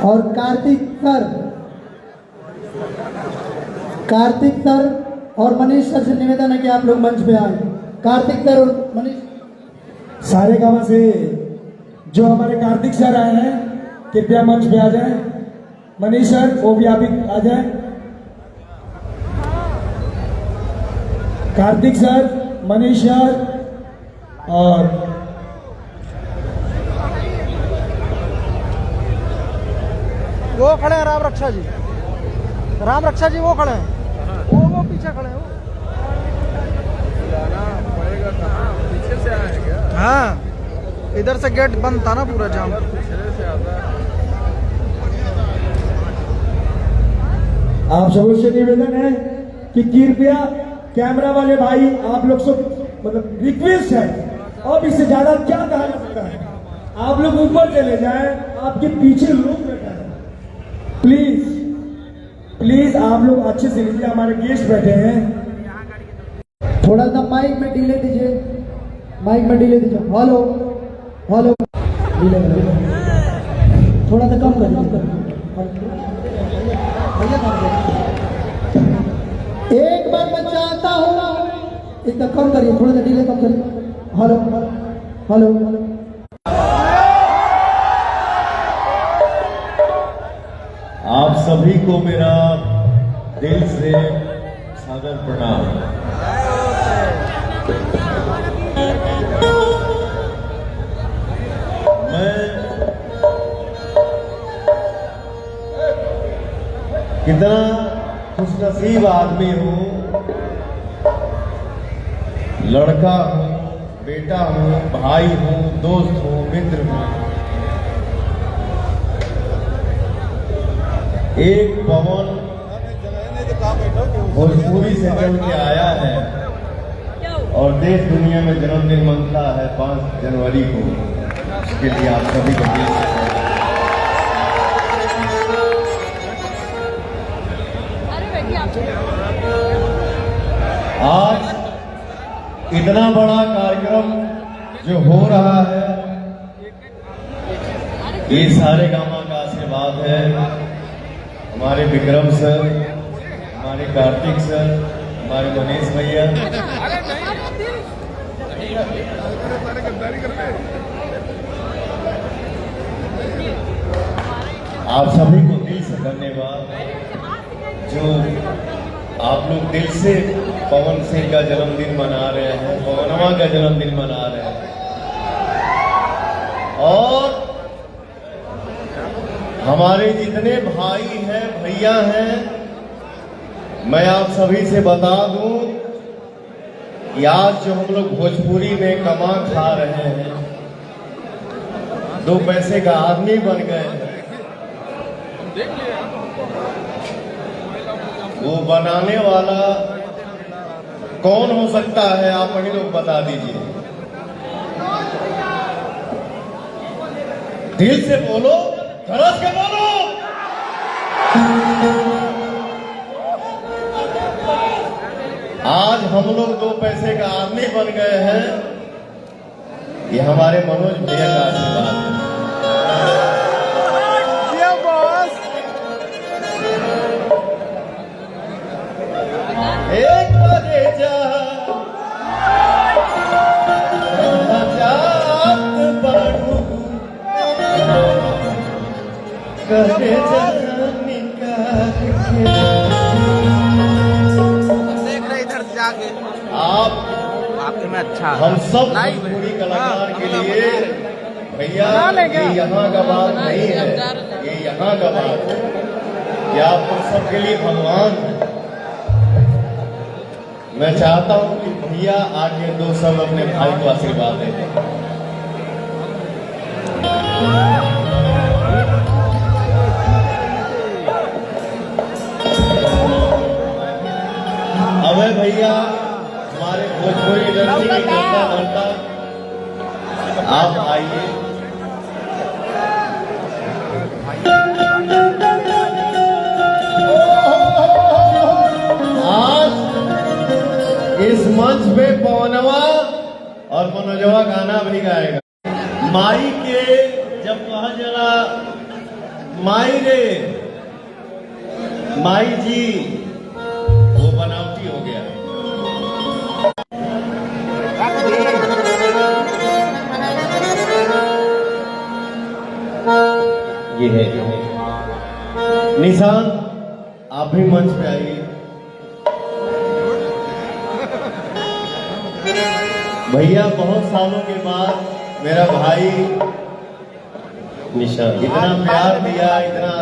और कार्तिक सर और मनीष सर से निवेदन है कि आप लोग मंच पे आए। कार्तिक सर और मनीष। सारे गांव से जो हमारे कार्तिक सर आए हैं कृपया मंच पे आ जाएं। मनीष सर वो भी आप आ जाएं। कार्तिक सर, मनीष सर और वो खड़े हैं राम रक्षा जी। राम रक्षा जी वो खड़े हैं, वो पीछे खड़े हैं। पीछे से आए क्या? हाँ, इधर से गेट बंद था ना पूरा जाम। आप सबों से निवेदन है कि कृपया कैमरा वाले भाई आप लोग सब मतलब रिक्वेस्ट है, अब इससे ज्यादा क्या कहा जा सकता है। आप लोग ऊपर चले जाएं, आपके पीछे लोग बैठे हैं। प्लीज प्लीज आप लोग अच्छे से लीजिए, हमारे गेस्ट बैठे हैं। थोड़ा सा माइक में डिले दीजिए, माइक में डिले दीजिए। हेलो हेलो, थोड़ा सा कम करिए। एक बार मैं चाहता हूँ इतना कम करिए, थोड़ा सा डिले कम करिए। Hello hello hello. आप सभी को मेरा दिल से सादर प्रणाम। मैं कितना खुशनसीब आदमी हूँ, लड़का हूँ, बेटा हूँ, भाई हूँ, दोस्त हूँ, मित्र हूँ। एक पवन भोजपुरी से चल के आया है और देश दुनिया में जन्मदिन मनता है 5 जनवरी को। उसके लिए आप सभी को आज इतना बड़ा कार्यक्रम जो हो रहा है, ये सारे गामा का आशीर्वाद है। हमारे विक्रम सर, हमारे कार्तिक सर, हमारे मनीष भैया, आप सभी को दिल से धन्यवाद जो आप लोग दिल से पवन सिंह का जन्मदिन मना रहे हैं, पवनवा का जन्मदिन मना रहे हैं। और हमारे जितने भाई हैं, भैया हैं, मैं आप सभी से बता दूं कि आज जो हम लोग भोजपुरी में कमा खा रहे हैं, 2 पैसे का आदमी बन गए हैं, वो बनाने वाला कौन हो सकता है? आप वही लोग बता दीजिए। दिल से बोलो, तरस के बोलो। आज हम लोग 2 पैसे का आदमी बन गए हैं, ये हमारे मनोज भैया का आशीर्वाद है। एक बजे जा बढ़ू करे देख रहे इधर जाके आपके में अच्छा हम सब भोजपुरी कलाकार के लिए भैया ये यहाँ का बात नहीं है, ये यहाँ का बात है। ये आप सबके लिए भगवान है। मैं चाहता हूँ कि भैया आके 2 सब अपने भाई को आशीर्वाद दें। अबे भैया हमारे भोजपुरी इंडस्ट्री की करता करता आप आइए। आज इस मंच पे पवनवा और मनोजवा गाना भी गाएगा। माई के जब कहा जरा माई रे माई जी वो बनावटी हो गया। ये है निशान, आप भी मंच पे आइए। भैया बहुत सालों के बाद मेरा भाई निशान इतना प्यार दिया, इतना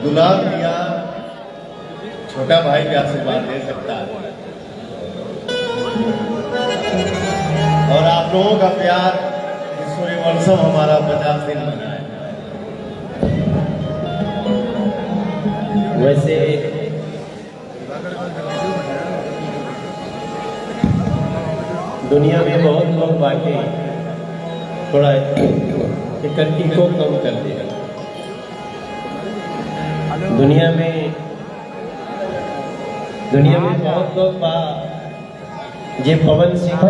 दुलार दिया, छोटा भाई भी आशीर्वाद दे सकता है। और आप लोगों का प्यार सूर्यवंशम हमारा 50 दिन मनाया। वैसे दुनिया में बहुत लोग बाकी थोड़ा इकट्ठी को कम कर दिया। दुनिया में बहुत लोग बा जे पवन सिंह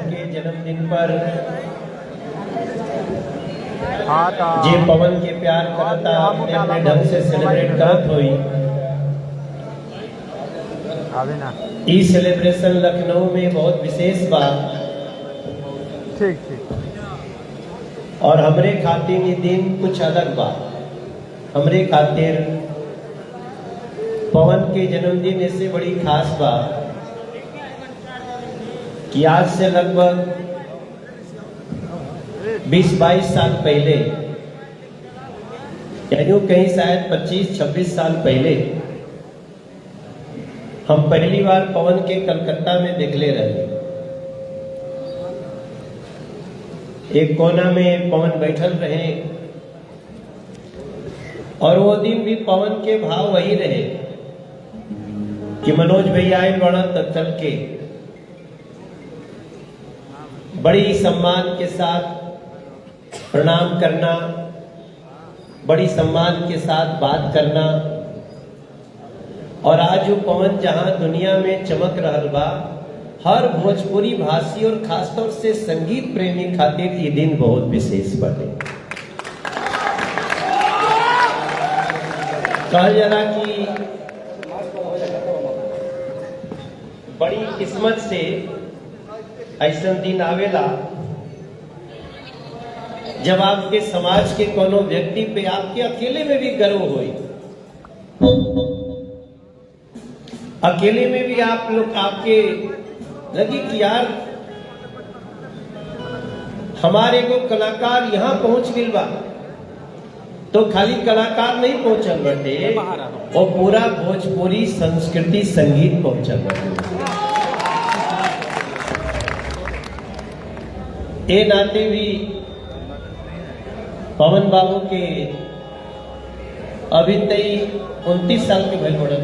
के जन्मदिन पर जे पवन के प्यार करता अपने अपने ढंग से सेलिब्रेट करत हुई। ई सेलिब्रेशन लखनऊ में बहुत विशेष बात ठीक ठीक। और हमरे खातिर ये दिन कुछ अलग बात। हमरे खातिर पवन के जन्मदिन ऐसे बड़ी खास बात कि आज से लगभग 20-22 साल पहले, यानी कहीं शायद 25-26 साल पहले हम पहली बार पवन के कलकत्ता में देखले रहे। एक कोना में पवन बैठल रहे और वो दिन भी पवन के भाव वही रहे कि मनोज भैया आए बड़ा तब चल के बड़ी सम्मान के साथ प्रणाम करना, बड़ी सम्मान के साथ बात करना। और आज वो पवन जहां दुनिया में चमक रहल बा, हर भोजपुरी भाषी और खासतौर से संगीत प्रेमी खातिर ये दिन बहुत विशेष बाटे। कहल जाला कि बड़ी किस्मत से ऐसा दिन आवेला जब आपके समाज के कोनो व्यक्ति पे आपके अकेले में भी गर्व होई, अकेले में भी आप लोग आपके लगी कि यार हमारे को कलाकार यहाँ पहुंच गई बा। तो खाली कलाकार नहीं पहुंचल बटे, और पूरा भोजपुरी संस्कृति संगीत पहुंचल बटे। ए नाते भी पवन बाबू के अभी तई 29 साल के भइल पड़ल।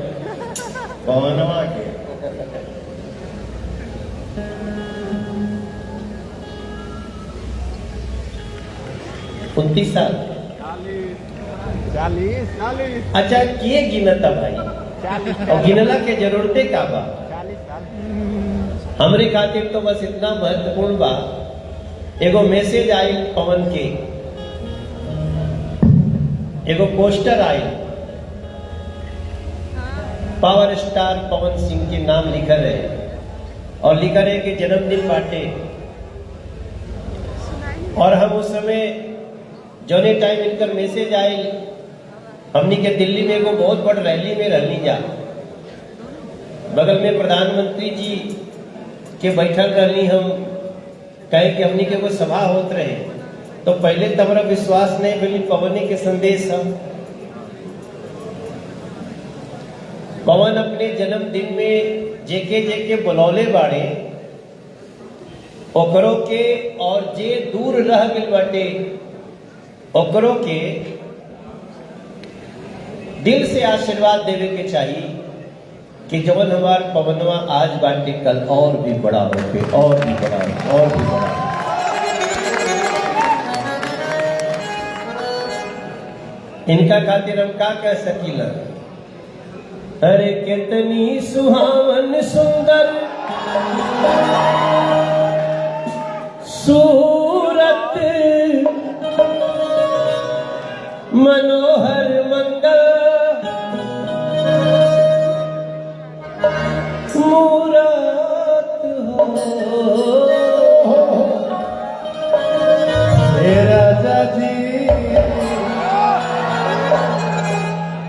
पवनवा के 29 साल 40 अच्छा किए गिनता भाई, और गिनला के जरूरते का बा। हमरे खातिर तो बस इतना महत्वपूर्ण बा, एगो मैसेज आई पवन के, एगो पोस्टर आई, पावर स्टार पवन सिंह के नाम लिखा है और लिखा है कि जन्मदिन बाटे। और हम उस समय जोने टाइम इनकर मैसेज आई, हमनी के दिल्ली में एगो बहुत बड़ रैली में रहनी जा, बगल में प्रधानमंत्री जी के बैठल रहनी। हम कहे कि हमनी के वो सभा होत रहे, तो पहले तमरा विश्वास नहीं मिली पवनी के संदेश हम पवन अपने जन्मदिन में जेके जेके बुलौले बाड़े ओकरों के, और जे दूर रह गए बाटे ओकरों के दिल से आशीर्वाद देवे के चाहिए कि जवन हमार पवनवा आज बाटे कल और भी बड़ा होके, और भी बड़ा और भी बड़ा। इनका खातिर हम का कह सकीला, अरे कितनी सुहावन सुंदर सूरत मनोहर मंगल मूरत हो। हे राजा जी,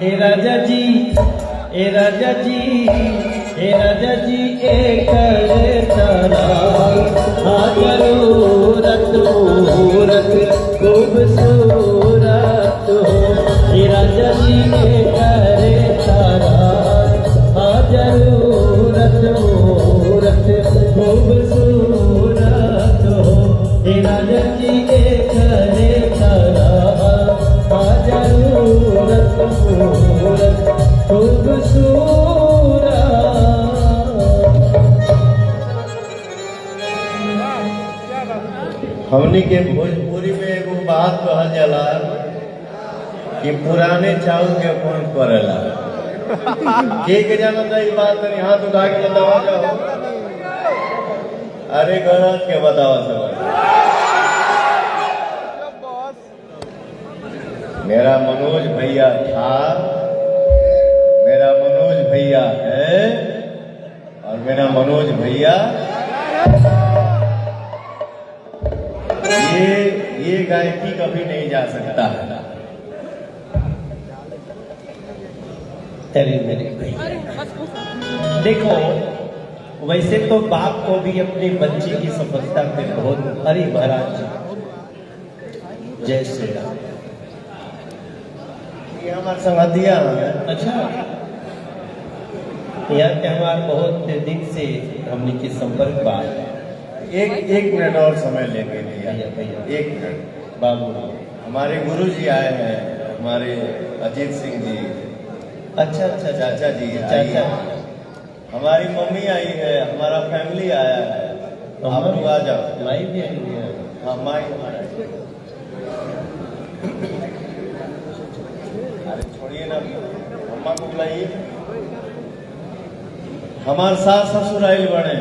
हे राजा जी, हे राजा जी, हे राजा जी एक तारा हाजरूरत मूरत खूबसूरत हो। हे राजा जी एक तारा हाजरूरत मूरत खूबसूरत हो। हे राजा जी एक तारा हाजरूरत मूरत खूबसूरत। हमनी के भोजपुरी में एगो बात कहल जाला कि पुराने चाउर के कौन करेला। के जाना था ये बात नहीं, हाथ उठा के बतावा जाओ। अरे गलत के बतावा सब। मेरा मनोज भैया था, मेरा मनोज भैया है और मेरा मनोज भैया ये गायकी कभी नहीं जा सकता है। अरे मेरे भैया, देखो वैसे तो बाप को भी अपनी बच्ची की सफलता पे बहुत, अरे महाराज जय श्री राम। ये हमारे संगतिया है। अच्छा, यह त्योहार बहुत दिन से हमने की संपर्क बात है। एक मिनट और समय लेंगे भैया, भैया। एक मिनट। बाबू हमारे गुरु जी आए हैं, हमारे अजीत सिंह जी। अच्छा अच्छा चाचा जी चाचा, हमारी मम्मी आई है, हमारा फैमिली आया है। आप लोग आ जाओ। माई भी आई है। हाँ माई हमारा। अरे छोड़िए ना, अम्मा को बुलाइए। हमारे सास ससुर आइल बड़े।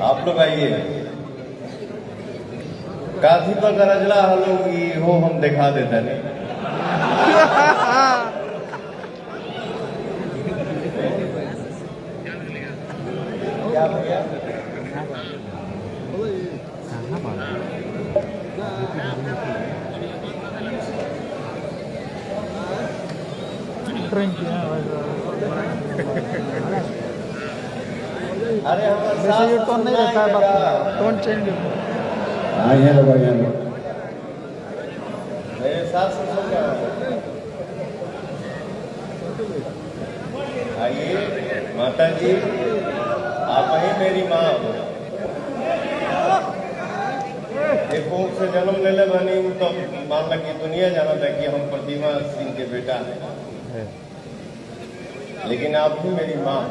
आप लोग आइए। काफी पर गरजला हलोगी हो, हम दिखा देते नहीं। क्या भैया? अरे वैसे ये टोन नहीं रहता है, बात टोन चेंज होता है। मेरे साथ ससुर क्या है? आइए माता जी, आप ही मेरी माँ हो। एक से जन्म ले ले बनी हूँ तो मान लगी दुनिया जाना था कि हम प्रतिमा सिंह के बेटा हैं, लेकिन आप भी मेरी माँ।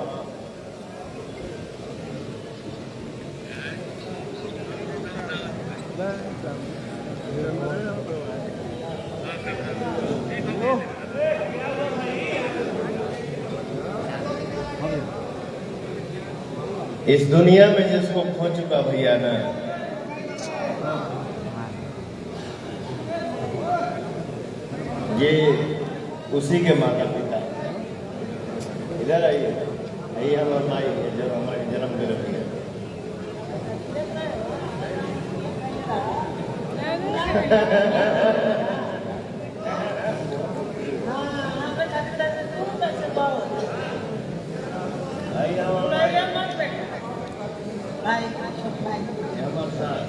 इस दुनिया में जिसको खो चुका भैया ना, ये उसी के माता पिता। इधर आइए, आइए हमारे माई है जो हमारे जन्म में रखी है। आइए हमारे साथ।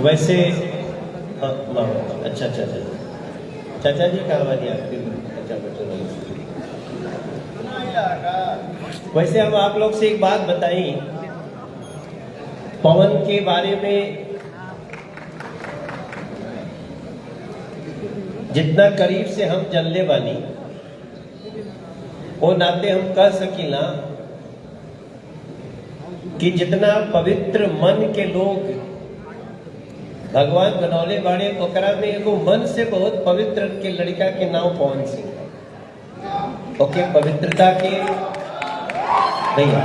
वैसे अच्छा अच्छा अच्छा, चाचा जी कहाँ वाली आपकी? अच्छा वैसे हम आप लोग से एक बात बताई, पवन के बारे में जितना करीब से हम जानले वाली वो नाते हम कह सकीला कि जितना पवित्र मन के लोग भगवान बनौले बाड़े ओकरा में एगो मन से बहुत पवित्र के लड़का के नाम पवन सिंह। ओके पवित्रता के भैया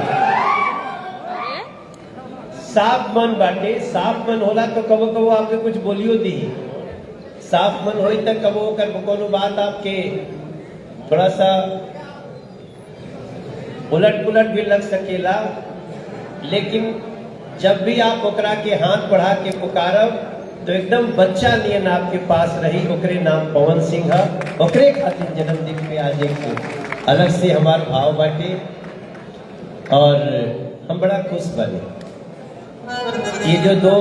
साफ मन बाटे, साफ मन होला तो कबो कबो आपके कुछ बोलियो दी, साफ मन होई तक कबो कर कोनो बात आपके थोड़ा सा उलट पुलट भी लग सकेला, लेकिन जब भी आप ओकरा के हाथ बढ़ा के पुकारब तो एकदम बच्चा नियन आपके पास रही। ओकरे नाम पवन सिंह है, ओकरे खातिर जन्मदिन पे आज एक अलग से हमार भाव बाटे और हम बड़ा खुश बने। ये जो दो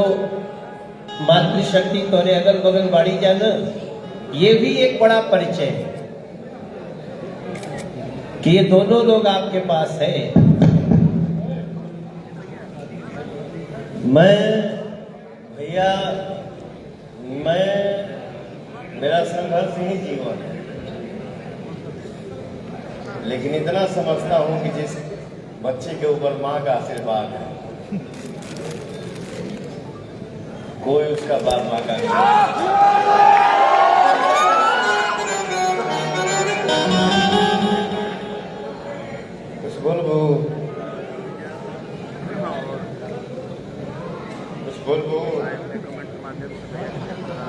मातृशक्ति तोरे अगल बगल बाड़ी जाना, ये भी एक बड़ा परिचय है कि ये दोनों लोग आपके पास है। मैं भैया मेरा संघर्ष ही जीवन है, लेकिन इतना समझता हूं कि जिस बच्चे के ऊपर माँ का आशीर्वाद है, कोई उसका बाप माँ का कुछ बोलबू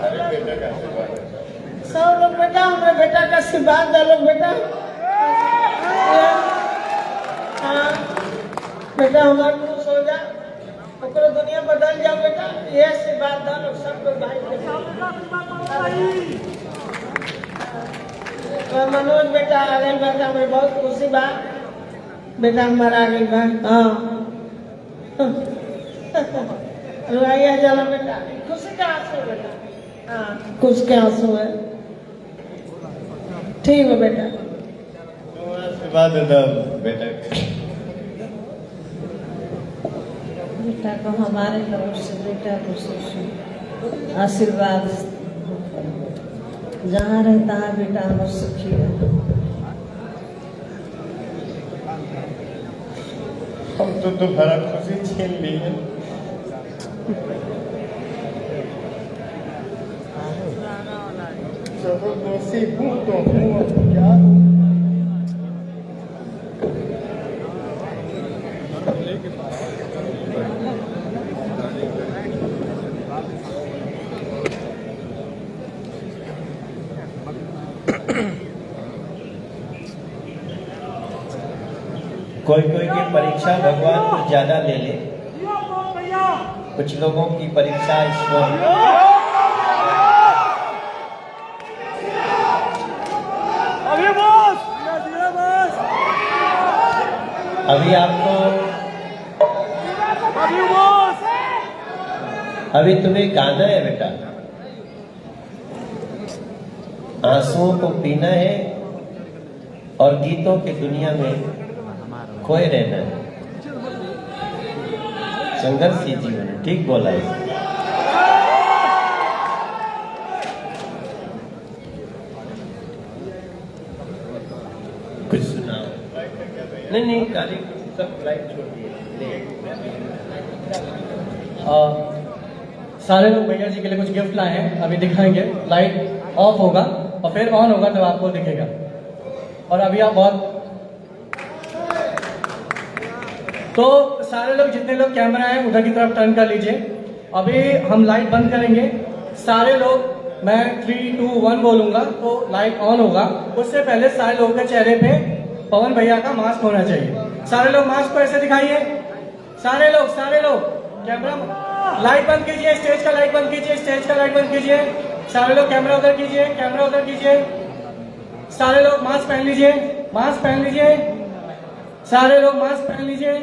अरे बेटा का आशीर्वाद सब लोग बेटा हमारे बेटा का आशीर्वाद डालो बेटा। हाँ बेटा हमारे खुश हो जा, ओकरो दुनिया बदल जाओ बेटा, ये आशीर्वाद डालो सब लोग भाई के। मनोज बेटा आ गए बेटा, हमें बहुत खुशी बा बेटा हमारा आ गई बा। हाँ रुआइया जाला बेटा, खुशी का आंसू बेटा। हाँ खुश के आंसू है, ठीक है बेटा। आशीर्वाद दो बेटा बेटा को हमारे तरफ से बेटा को आशीर्वाद, जहाँ रहता है बेटा हम सुखी है। हम तो तुम्हारा खुशी छीन ली है। दोषी हूँ तो हूँ, क्या कोई कोई की परीक्षा भगवान कुछ ज्यादा ले ले, कुछ लोगों की परीक्षा ईश्वर। अभी आपको अभी तुम्हें गाना है बेटा, आंसुओं को पीना है और गीतों की दुनिया में खोए रहना है। संघर्ष ही जीवन है, ठीक बोला है। कुछ सुनाओ। नहीं खाली सब लाइट छोड़ दिए। सारे लोग भैया जी के लिए कुछ गिफ्ट लाए हैं, अभी दिखाएंगे। लाइट ऑफ होगा और फिर ऑन होगा तब आपको दिखेगा। और अभी आप बहुत तो सारे लोग जितने लोग कैमरा है उधर की तरफ टर्न कर लीजिए। अभी हम लाइट बंद करेंगे, सारे लोग मैं 3, 2, 1 बोलूंगा तो लाइट ऑन होगा। उससे पहले सारे लोगों के चेहरे पे पवन भैया का मास्क होना चाहिए। सारे लोग मास्क को ऐसे दिखाइए। सारे लोग कैमरा लाइट बंद कीजिए, स्टेज का लाइट बंद कीजिए, स्टेज का लाइट बंद कीजिए। सारे लोग कैमरा उधर कीजिए, कैमरा उधर कीजिए। सारे लोग मास्क पहन लीजिए, मास्क पहन लीजिए। सारे लोग मास्क पहन लीजिए।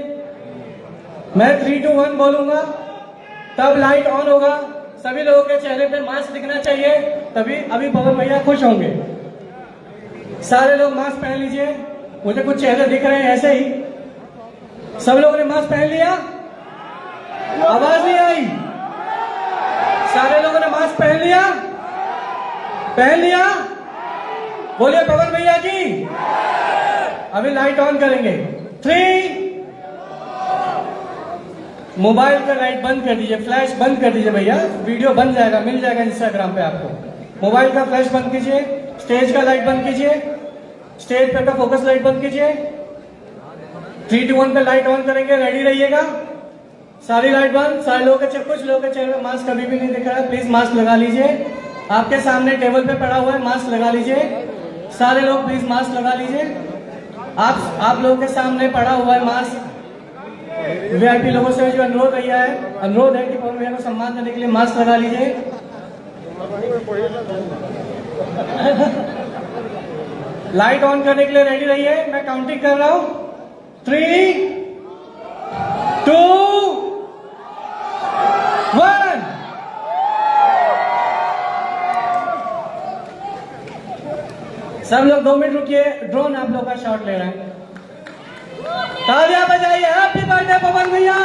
मैं 3, 2, 1 बोलूंगा तब लाइट ऑन होगा। सभी लोगों के चेहरे पे मास्क दिखना चाहिए, तभी अभी पवन भैया खुश होंगे। सारे लोग मास्क पहन लीजिए। मुझे कुछ चेहरे दिख रहे हैं ऐसे ही। सब लोगों ने मास्क पहन लिया? आवाज नहीं आई। सारे लोगों ने मास्क पहन लिया? पहन लिया? बोलिए पवन भैया की। अभी लाइट ऑन करेंगे। 3, मोबाइल का लाइट बंद कर दीजिए, फ्लैश बंद कर दीजिए भैया, वीडियो बन जाएगा, मिल जाएगा इंस्टाग्राम पे आपको। मोबाइल का फ्लैश बंद कीजिए, स्टेज का लाइट बंद कीजिए, स्टेज पे का फोकस लाइट बंद कीजिए। 3, 2, 1 पे लाइट ऑन करेंगे, रेडी रहिएगा। सारी लाइट बंद। सारे लोगों के कुछ लोगों के चेहरे में मास्क कभी भी नहीं दिख रहा है, प्लीज मास्क लगा लीजिए। आपके सामने टेबल पे पड़ा हुआ है, मास्क लगा लीजिए। सारे लोग प्लीज मास्क लगा लीजिए। आप लोगों के सामने पड़ा हुआ है मास्क। वीआईपी लोगों से जो अनुरोध है कि पवन भैया को सम्मान देने के लिए मास्क लगा लीजिए। लाइट ऑन करने के लिए रेडी रहिए, मैं काउंटिंग कर रहा हूं। 3, 2, 1। सब लोग 2 मिनट रुकिए, ड्रोन आप लोग का शॉट ले रहे हैं। तालियां बजाइए, हैप्पी बर्थडे पवन भैया।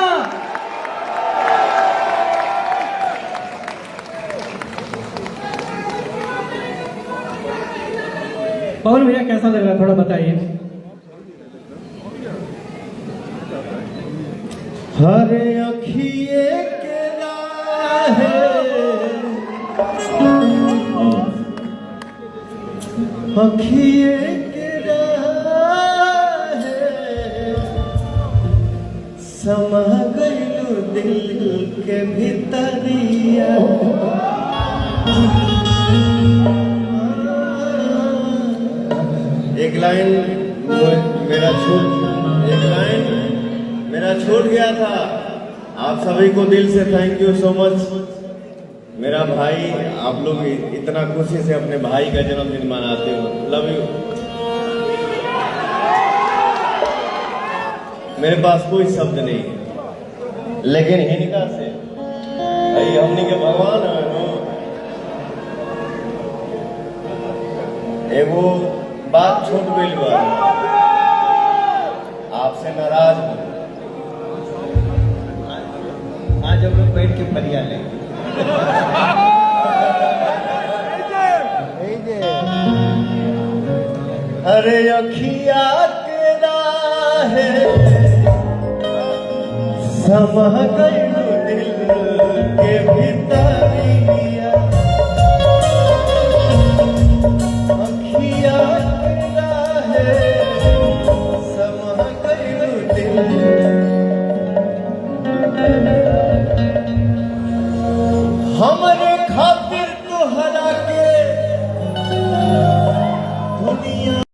पवन भैया कैसा लग रहा है, थोड़ा बताइए। हरे अखिए के राहे अखिए के राहे समा गइलू दिल के भीतरिया। एक लाइन मेरा छूट गया था। आप सभी को दिल से थैंक यू सो मच। मेरा भाई, आप लोग इतना खुशी से अपने भाई का जन्मदिन मनाते हो, लव यू। मेरे पास कोई शब्द नहीं है, लेकिन हिनका से भाई हमने के भगवान है नो। एगो बात छोट गई बा, आपसे नाराज हूं। आज हम लोग बैठ के फरिया लेंगे। अरे अखिया के राहे समा गइलू दिल के भीतरिया। अखिया के राहे समा गइलू दिल